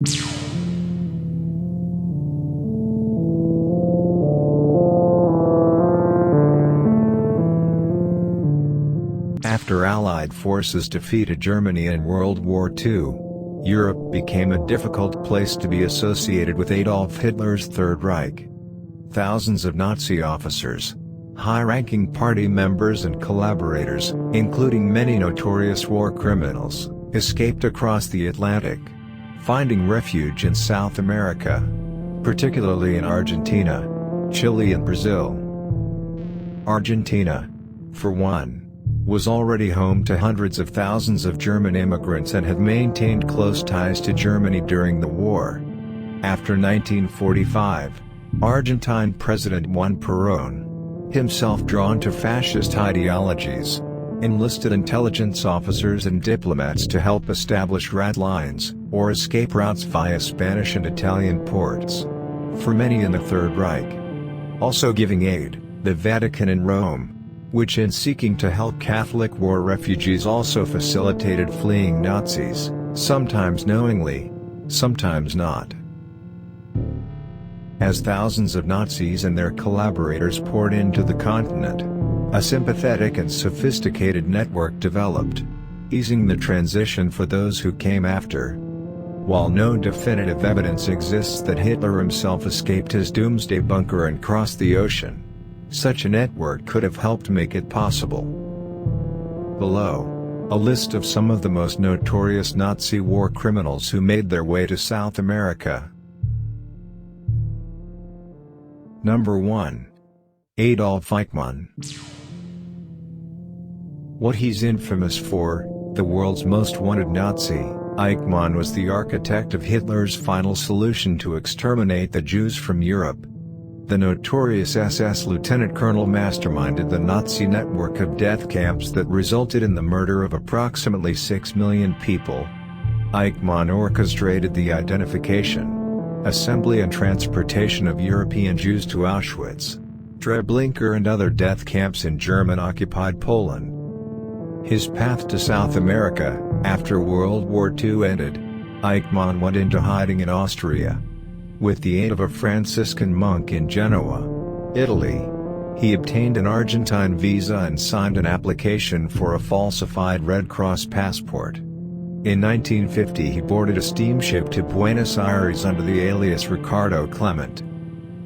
After Allied forces defeated Germany in World War II, Europe became a difficult place to be associated with Adolf Hitler's Third Reich. Thousands of Nazi officers, high-ranking party members and collaborators, including many notorious war criminals, escaped across the Atlantic, finding refuge in South America, particularly in Argentina, Chile and Brazil. Argentina, for one, was already home to hundreds of thousands of German immigrants and had maintained close ties to Germany during the war. After 1945, Argentine President Juan Perón, himself drawn to fascist ideologies, enlisted intelligence officers and diplomats to help establish red lines, or escape routes via Spanish and Italian ports, for many in the Third Reich. Also giving aid, the Vatican and Rome, which in seeking to help Catholic war refugees also facilitated fleeing Nazis, sometimes knowingly, sometimes not. As thousands of Nazis and their collaborators poured into the continent, a sympathetic and sophisticated network developed, easing the transition for those who came after. While no definitive evidence exists that Hitler himself escaped his doomsday bunker and crossed the ocean, such a network could have helped make it possible. Below, a list of some of the most notorious Nazi war criminals who made their way to South America. Number 1. Adolf Eichmann. What he's infamous for, the world's most wanted Nazi, Eichmann was the architect of Hitler's final solution to exterminate the Jews from Europe. The notorious SS lieutenant colonel masterminded the Nazi network of death camps that resulted in the murder of approximately 6 million people. Eichmann orchestrated the identification, assembly and transportation of European Jews to Auschwitz, Treblinka and other death camps in German-occupied Poland. His path to South America, after World War II ended, Eichmann went into hiding in Austria. With the aid of a Franciscan monk in Genoa, Italy, he obtained an Argentine visa and signed an application for a falsified Red Cross passport. In 1950 he boarded a steamship to Buenos Aires under the alias Ricardo Clement.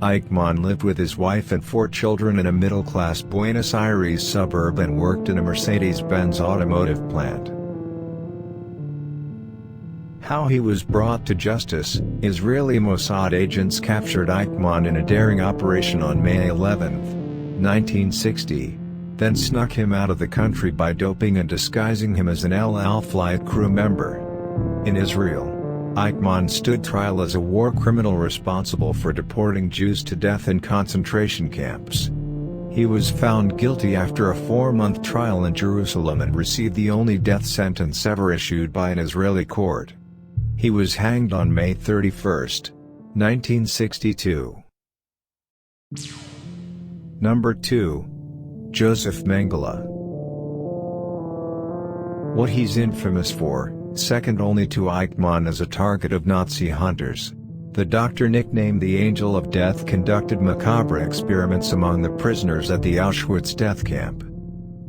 Eichmann lived with his wife and 4 children in a middle-class Buenos Aires suburb and worked in a Mercedes-Benz automotive plant. How he was brought to justice: Israeli Mossad agents captured Eichmann in a daring operation on May 11, 1960, then snuck him out of the country by doping and disguising him as an El Al flight crew member. In Israel, Eichmann stood trial as a war criminal responsible for deporting Jews to death in concentration camps. He was found guilty after a 4-month trial in Jerusalem and received the only death sentence ever issued by an Israeli court. He was hanged on May 31, 1962. Number 2. Joseph Mengele. What he's infamous for, second only to Eichmann as a target of Nazi hunters. The doctor nicknamed the Angel of Death conducted macabre experiments among the prisoners at the Auschwitz death camp.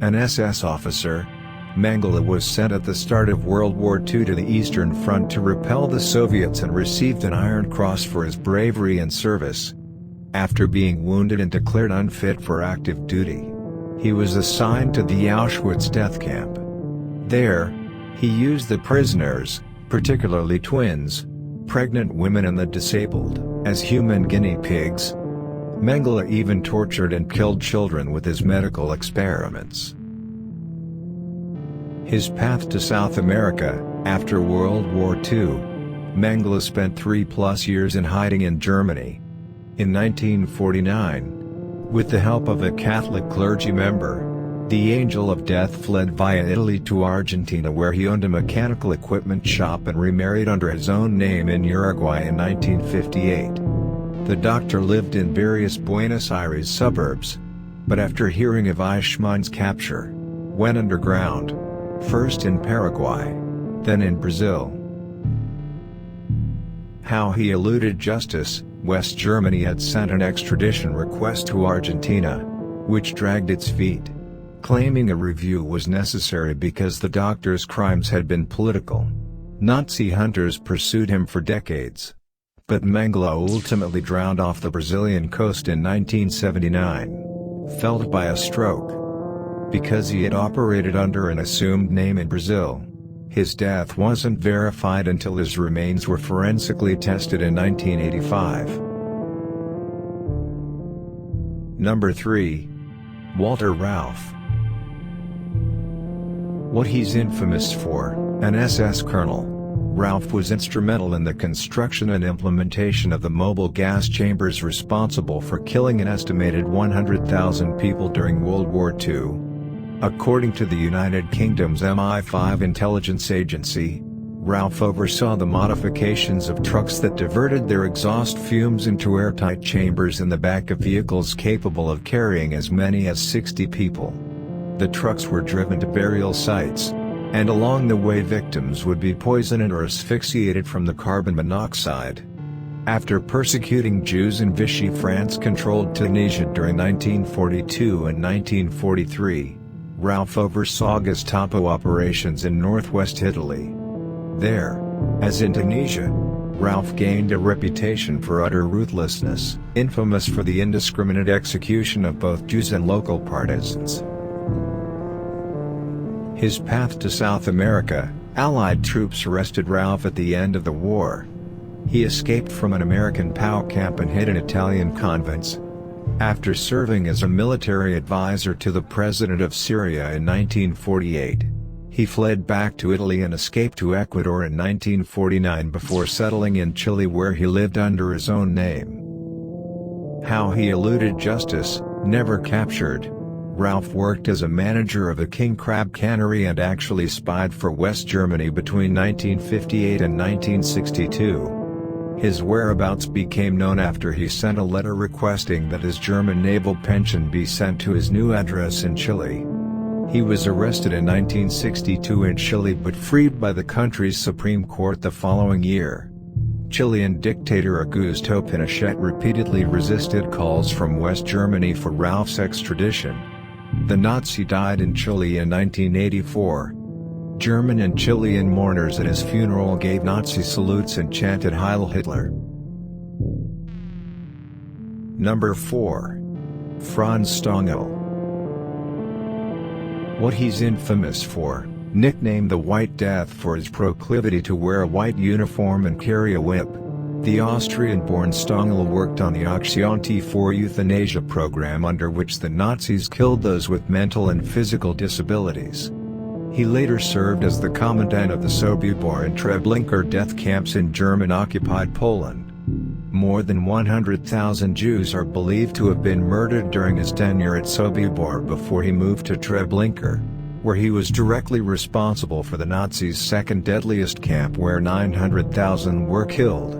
An SS officer, Mengele was sent at the start of World War II to the Eastern Front to repel the Soviets and received an Iron Cross for his bravery and service. After being wounded and declared unfit for active duty, he was assigned to the Auschwitz death camp. There, he used the prisoners, particularly twins, pregnant women and the disabled, as human guinea pigs. Mengele even tortured and killed children with his medical experiments. His path to South America: after World War II, Mengele spent 3+ years in hiding in Germany. In 1949, with the help of a Catholic clergy member, the Angel of Death fled via Italy to Argentina, where he owned a mechanical equipment shop and remarried under his own name in Uruguay in 1958. The doctor lived in various Buenos Aires suburbs, but after hearing of Eichmann's capture, went underground, first in Paraguay, then in Brazil. How he eluded justice. West Germany had sent an extradition request to Argentina, which dragged its feet, claiming a review was necessary because the doctor's crimes had been political. Nazi hunters pursued him for decades. But Mengele ultimately drowned off the Brazilian coast in 1979, felled by a stroke. Because he had operated under an assumed name in Brazil, his death wasn't verified until his remains were forensically tested in 1985. Number 3. Walter Rauff. What he's infamous for: an SS colonel, Rauff was instrumental in the construction and implementation of the mobile gas chambers responsible for killing an estimated 100,000 people during World War II. According to the United Kingdom's MI5 intelligence agency, Rauff oversaw the modifications of trucks that diverted their exhaust fumes into airtight chambers in the back of vehicles capable of carrying as many as 60 people. The trucks were driven to burial sites, and along the way victims would be poisoned or asphyxiated from the carbon monoxide. After persecuting Jews in Vichy, France-controlled Tunisia during 1942 and 1943, Rauff oversaw Gestapo operations in northwest Italy. There, as in Tunisia, Rauff gained a reputation for utter ruthlessness, infamous for the indiscriminate execution of both Jews and local partisans. His path to South America: Allied troops arrested Rauff at the end of the war. He escaped from an American POW camp and hid in Italian convents. After serving as a military advisor to the President of Syria in 1948, he fled back to Italy and escaped to Ecuador in 1949 before settling in Chile, where he lived under his own name. How he eluded justice. Never captured, Rauff worked as a manager of a king crab cannery and actually spied for West Germany between 1958 and 1962. His whereabouts became known after he sent a letter requesting that his German naval pension be sent to his new address in Chile. He was arrested in 1962 in Chile but freed by the country's Supreme Court the following year. Chilean dictator Augusto Pinochet repeatedly resisted calls from West Germany for Rauff's extradition. The Nazi died in Chile in 1984. German and Chilean mourners at his funeral gave Nazi salutes and chanted Heil Hitler. Number 4. Franz Stangl. What he's infamous for: nicknamed the White Death for his proclivity to wear a white uniform and carry a whip, the Austrian-born Stangl worked on the Acción for euthanasia program, under which the Nazis killed those with mental and physical disabilities. He later served as the commandant of the Sobibor and Treblinka death camps in German-occupied Poland. More than 100,000 Jews are believed to have been murdered during his tenure at Sobibor before he moved to Treblinka, where he was directly responsible for the Nazis' second deadliest camp, where 900,000 were killed.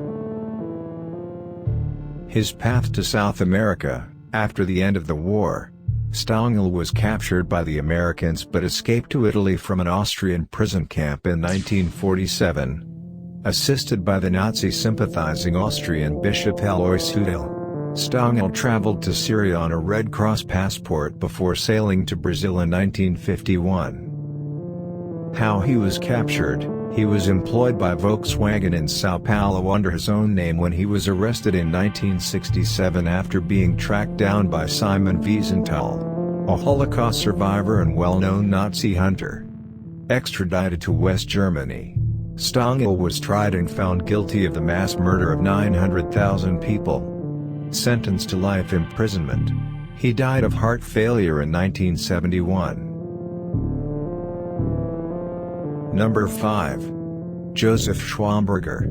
His path to South America: after the end of the war, Stangl was captured by the Americans but escaped to Italy from an Austrian prison camp in 1947. Assisted by the Nazi-sympathizing Austrian Bishop Alois Hudel, Stangl traveled to Syria on a Red Cross passport before sailing to Brazil in 1951. How he was captured: he was employed by Volkswagen in Sao Paulo under his own name when he was arrested in 1967 after being tracked down by Simon Wiesenthal, a Holocaust survivor and well-known Nazi hunter. Extradited to West Germany, Stangl was tried and found guilty of the mass murder of 900,000 people. Sentenced to life imprisonment, he died of heart failure in 1971. Number 5. Joseph Schwamberger.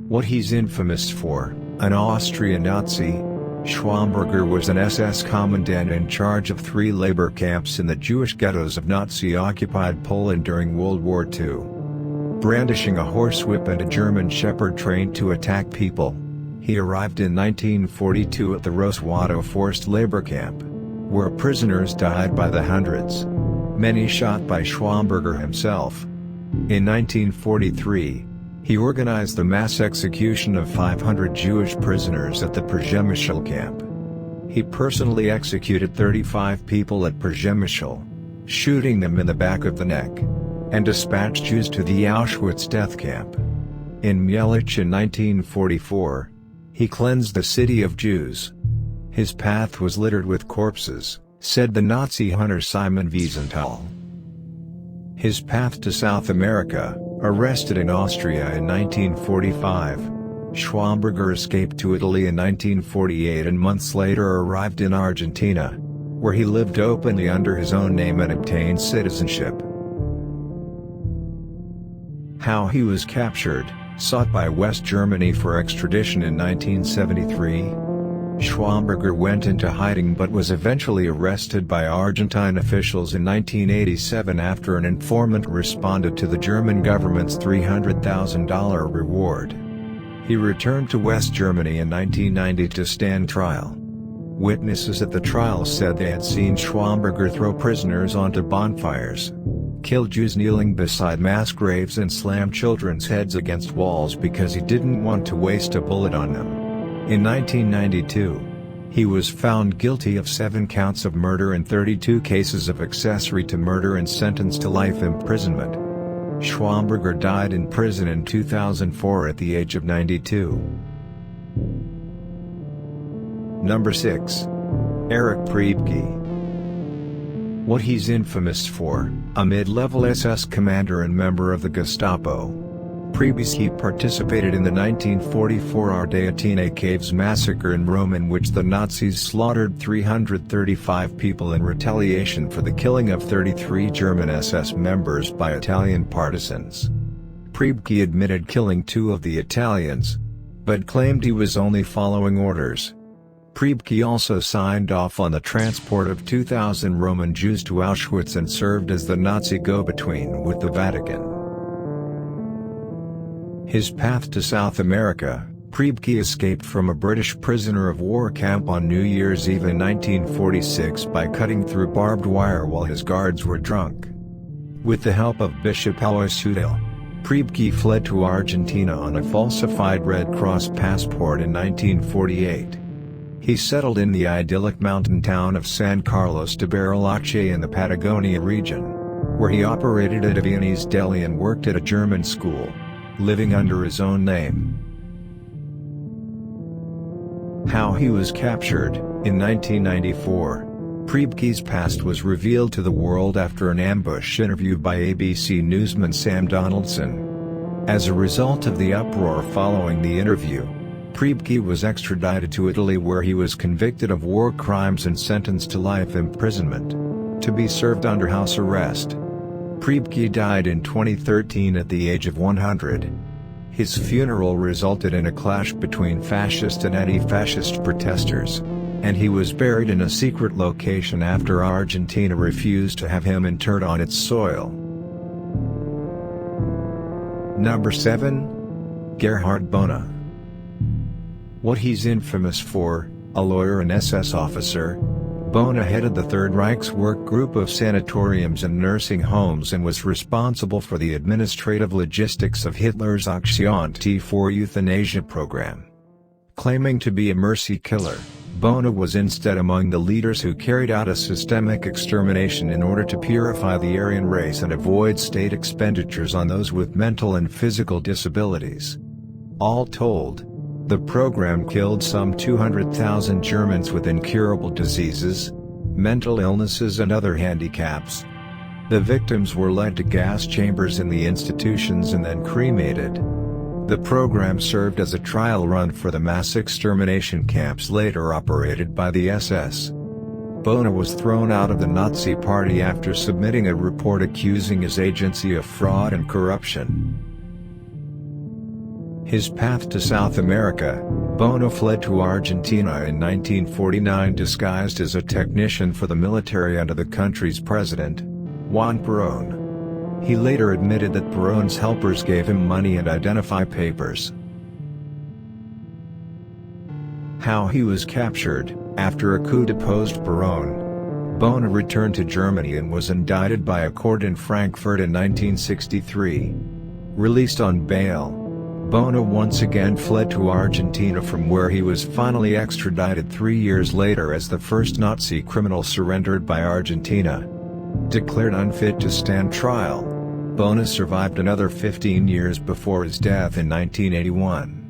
What he's infamous for: an Austrian Nazi, Schwamberger was an SS commandant in charge of 3 labor camps in the Jewish ghettos of Nazi-occupied Poland during World War II. Brandishing a horsewhip and a German shepherd trained to attack people, he arrived in 1942 at the Roswado forced labor camp, where prisoners died by the hundreds, many shot by Schwamberger himself. In 1943, He organized the mass execution of 500 Jewish prisoners at the Przemysl camp. He personally executed 35 people at Przemysl, shooting them in the back of the neck, and dispatched Jews to the Auschwitz death camp. In Mielec in 1944, he cleansed the city of Jews. His path was littered with corpses, said the Nazi hunter Simon Wiesenthal. His path to South America. Arrested in Austria in 1945, Schwamberger escaped to Italy in 1948 and months later arrived in Argentina, where he lived openly under his own name and obtained citizenship. How he was captured, sought by West Germany for extradition in 1973. Schwamberger went into hiding but was eventually arrested by Argentine officials in 1987 after an informant responded to the German government's $300,000 reward. He returned to West Germany in 1990 to stand trial. Witnesses at the trial said they had seen Schwamberger throw prisoners onto bonfires, kill Jews kneeling beside mass graves and slam children's heads against walls because he didn't want to waste a bullet on them. In 1992, he was found guilty of 7 counts of murder and 32 cases of accessory to murder and sentenced to life imprisonment. Schwamberger died in prison in 2004 at the age of 92. Number 6. Erich Priebke. What he's infamous for: a mid-level SS commander and member of the Gestapo. Priebke participated in the 1944 Ardeatine Caves massacre in Rome, in which the Nazis slaughtered 335 people in retaliation for the killing of 33 German SS members by Italian partisans. Priebke admitted killing 2 of the Italians, but claimed he was only following orders. Priebke also signed off on the transport of 2,000 Roman Jews to Auschwitz and served as the Nazi go-between with the Vatican. His path to South America: Priebke escaped from a British prisoner of war camp on New Year's Eve in 1946 by cutting through barbed wire while his guards were drunk. With the help of Bishop Alois Hudel, Priebke fled to Argentina on a falsified Red Cross passport in 1948. He settled in the idyllic mountain town of San Carlos de Bariloche in the Patagonia region, where he operated a Viennese deli and worked at a German school, living under his own name. How he was captured: in 1994, Priebke's past was revealed to the world after an ambush interview by ABC newsman Sam Donaldson. As a result of the uproar following the interview, Priebke was extradited to Italy, where he was convicted of war crimes and sentenced to life imprisonment, to be served under house arrest. Priebke died in 2013 at the age of 100. His funeral resulted in a clash between fascist and anti-fascist protesters, and he was buried in a secret location after Argentina refused to have him interred on its soil. Number 7. Gerhard Böhne. What he's infamous for: a lawyer and SS officer, Böhne headed the Third Reich's work group of sanatoriums and nursing homes and was responsible for the administrative logistics of Hitler's Aktion T for euthanasia program. Claiming to be a mercy killer, Böhne was instead among the leaders who carried out a systemic extermination in order to purify the Aryan race and avoid state expenditures on those with mental and physical disabilities. All told, the program killed some 200,000 Germans with incurable diseases, mental illnesses and other handicaps. The victims were led to gas chambers in the institutions and then cremated. The program served as a trial run for the mass extermination camps later operated by the SS. Böhne was thrown out of the Nazi Party after submitting a report accusing his agency of fraud and corruption. His path to South America: Böhne fled to Argentina in 1949 disguised as a technician for the military under the country's president, Juan Perón. He later admitted that Perón's helpers gave him money and identify papers. How he was captured: after a coup deposed Perón, Böhne returned to Germany and was indicted by a court in Frankfurt in 1963. Released on bail, Bona once again fled to Argentina, from where he was finally extradited 3 years later as the first Nazi criminal surrendered by Argentina. Declared unfit to stand trial, Bona survived another 15 years before his death in 1981.